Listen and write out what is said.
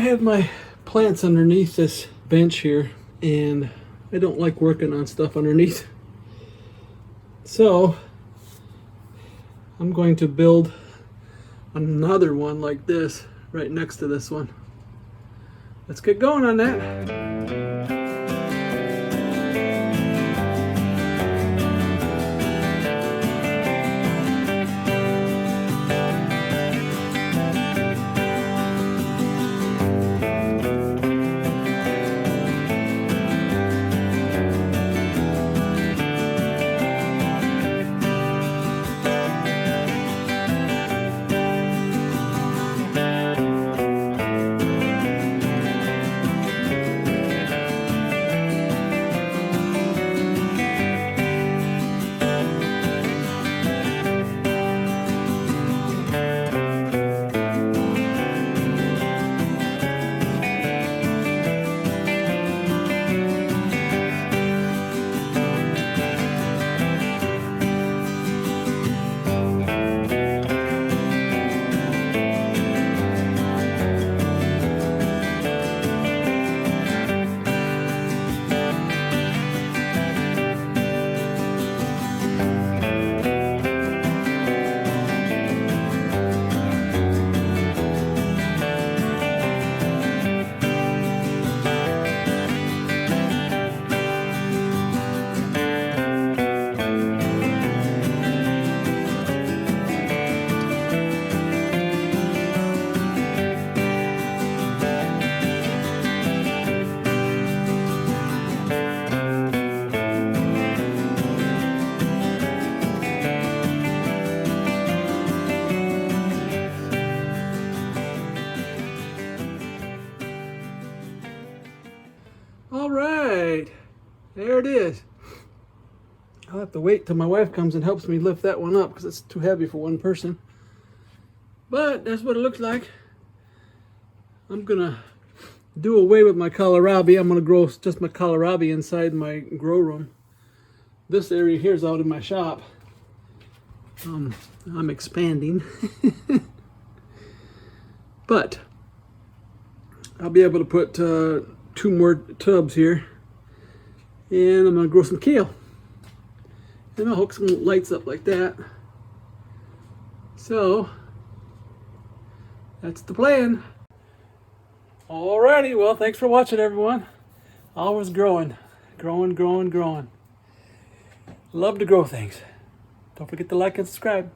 have my plants underneath this bench here, and I don't like working on stuff underneath. So I'm going to build another one like this right next to this one. Let's get going on that. All right, there it is. I'll have to wait till my wife comes and helps me lift that one up because it's too heavy for one person. But that's what it looks like. I'm gonna do away with my kohlrabi. I'm gonna grow just my kohlrabi inside my grow room. This area here is out in my shop. I'm expanding. But I'll be able to put 2 more tubs here, and I'm going to grow some kale, and I'll hook some lights up like that. So that's the plan. Alrighty, well, thanks for watching, everyone. Always growing. Love to grow things. Don't forget to like and subscribe.